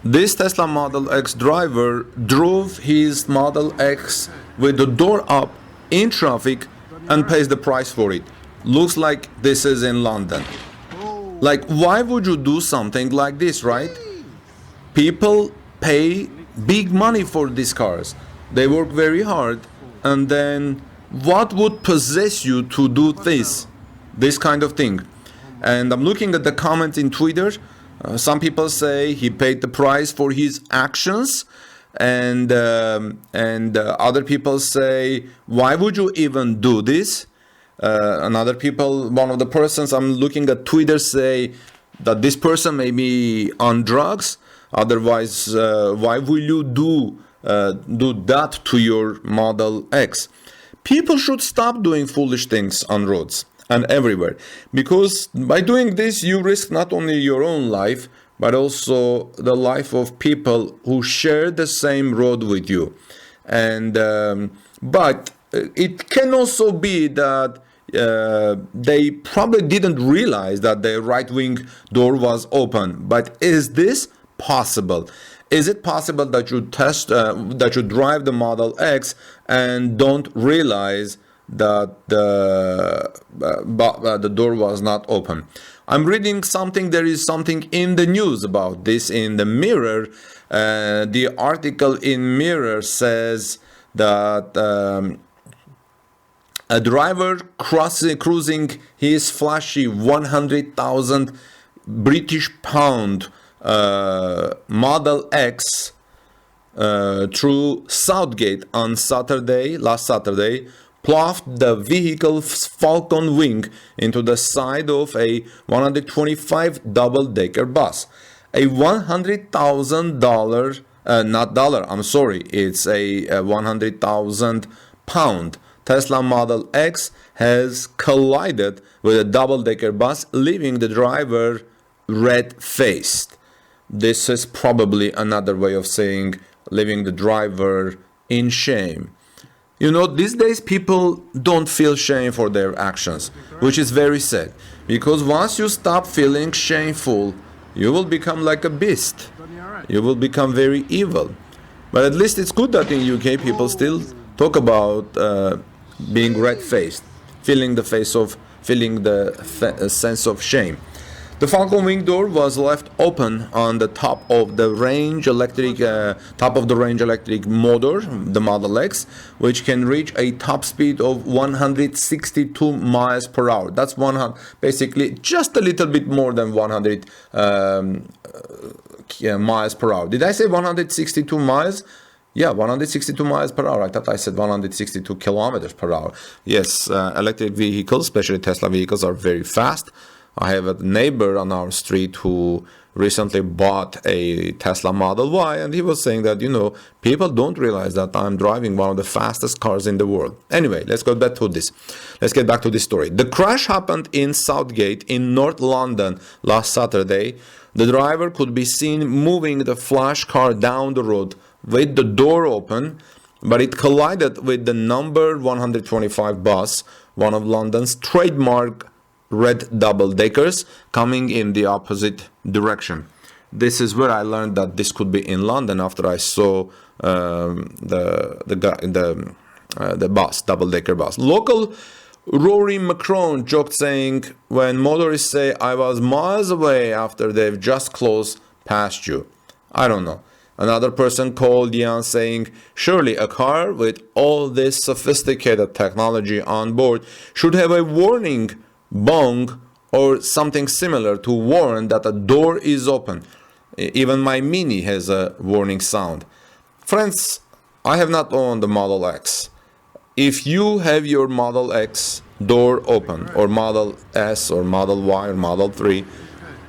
This Tesla Model X driver drove his Model X with the door up in traffic and pays the price for it. Looks like this is in London. Like, why would you do something like this, right? People pay big money for these cars. They work very hard, and then what would possess you to do this kind of thing? And I'm looking at the comments in Twitter. Some people say he paid the price for his actions, and other people say, why would you even do this? Another people, one of the persons I'm looking at Twitter, say that this person may be on drugs. Otherwise, why will you do that to your Model X? People should stop doing foolish things on roads and everywhere, because by doing this you risk not only your own life but also the life of people who share the same road with you. And but it can also be that they probably didn't realize that the right wing door was open. But is this possible? Is it possible that you drive the Model X and don't realize that the door was not open? I'm reading something. There is something in the news about this in the Mirror. The article in Mirror says that a driver cruising his flashy 100,000 British pound Model X through Southgate on last Saturday, ploughed the vehicle's Falcon wing into the side of a 125 double-decker bus. A $100,000, not dollar, I'm sorry, it's a 100,000 pound Tesla Model X has collided with a double-decker bus, leaving the driver red-faced. This is probably another way of saying leaving the driver in shame. You know, these days people don't feel shame for their actions, which is very sad. Because once you stop feeling shameful, you will become like a beast. You will become very evil. But at least it's good that in UK people still talk about being red-faced, feeling the sense of shame. The Falcon wing door was left open on the top of the range electric motor, the Model X, which can reach a top speed of 162 miles per hour. That's basically just a little bit more than 100 miles per hour. Did I say 162 miles? Yeah, 162 miles per hour. I thought I said 162 kilometers per hour. Yes, electric vehicles, especially Tesla vehicles, are very fast. I have a neighbor on our street who recently bought a Tesla Model Y, and he was saying that, you know, people don't realize that I'm driving one of the fastest cars in the world. Anyway, let's get back to this story. The crash happened in Southgate in North London last Saturday. The driver could be seen moving the flash car down the road with the door open, but it collided with the number 125 bus, one of London's trademark red double-deckers, coming in the opposite direction. This is where I learned that this could be in London after I saw the bus, double-decker bus. Local Rory Macron joked, saying, when motorists say I was miles away after they've just closed past you. I don't know. Another person called Ian, saying, surely a car with all this sophisticated technology on board should have a warning bong or something similar to warn that a door is open. Even my Mini has a warning sound. Friends, I have not owned the Model X. If you have your Model X door open, or Model S or Model Y or Model 3,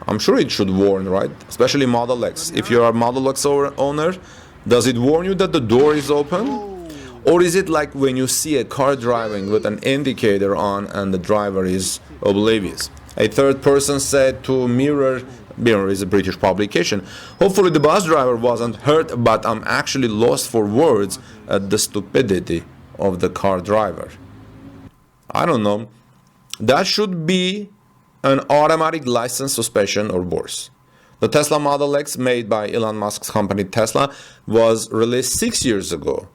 I'm sure it should warn, right? Especially Model X. If you're a Model X owner, does it warn you that the door is open? Or is it like when you see a car driving with an indicator on and the driver is oblivious? A third person said to Mirror is a British publication, hopefully the bus driver wasn't hurt, but I'm actually lost for words at the stupidity of the car driver. I don't know. That should be an automatic license suspension or worse. The Tesla Model X, made by Elon Musk's company Tesla, was released 6 years ago.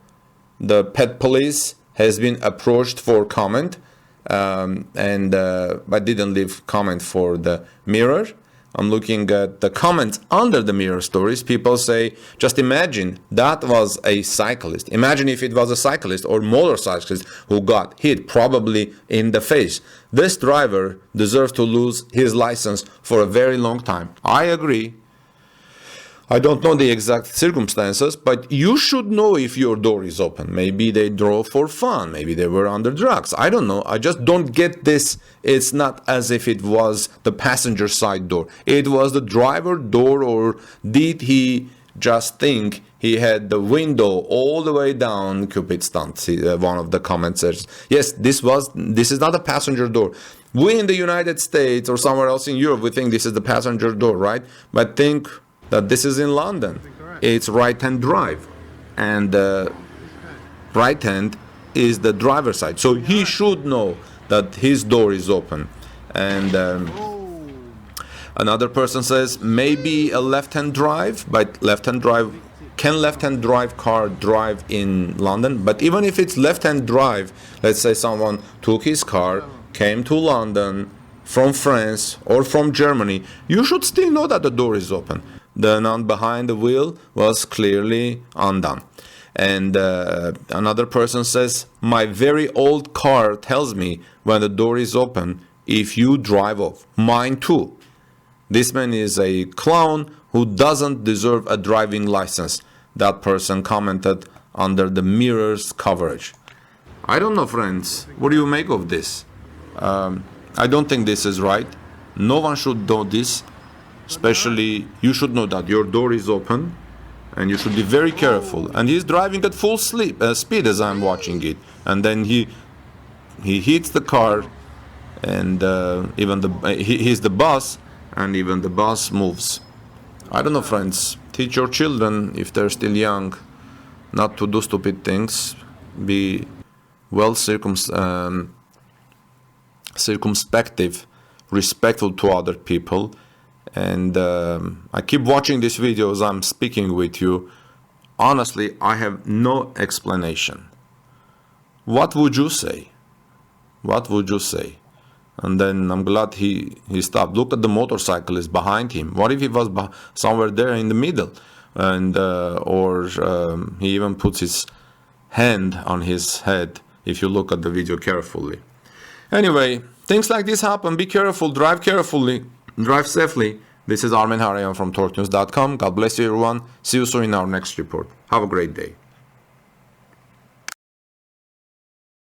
The pet police has been approached for comment, but didn't leave comment for the Mirror. I'm looking at the comments under the Mirror stories. People say, just imagine that was a cyclist. Imagine if it was a cyclist or motorcyclist who got hit, probably in the face. This driver deserves to lose his license for a very long time. I agree. I don't know the exact circumstances, but you should know if your door is open. Maybe they drove for fun. Maybe they were under drugs. I don't know. I just don't get this. It's not as if it was the passenger side door. It was the driver door, or did he just think he had the window all the way down? Cupid stunt. One of the comments says, yes, this is not a passenger door. We in the United States or somewhere else in Europe, we think this is the passenger door, right? But think that this is in London. It's right-hand drive, and right hand is the driver's side, so he should know that his door is open. And another person says maybe a left-hand drive, but left-hand drive car drive in London? But even if it's left-hand drive, let's say someone took his car, came to London from France or from Germany, you should still know that the door is open. The knot behind the wheel was clearly undone. And another person says, my very old car tells me when the door is open if you drive off. Mine too. This man is a clown who doesn't deserve a driving license. That person commented under the Mirror's coverage. I don't know, friends. What do you make of this? I don't think this is right. No one should know this. Especially, you should know that your door is open and you should be very careful. And he's driving at full speed as I'm watching it. And then he hits the car, and he's the bus, and even the bus moves. I don't know, friends. Teach your children, if they're still young, not to do stupid things. Be well circumspective, respectful to other people. And I keep watching these videos. I'm speaking with you. Honestly, I have no explanation. What would you say? What would you say? And then I'm glad he stopped. Look at the motorcyclist behind him. What if he was somewhere there in the middle? And or he even puts his hand on his head, if you look at the video carefully. Anyway, things like this happen. Be careful. Drive carefully. Drive safely. This is Armen Harayan from TorqueNews.com. God bless you, everyone. See you soon in our next report. Have a great day.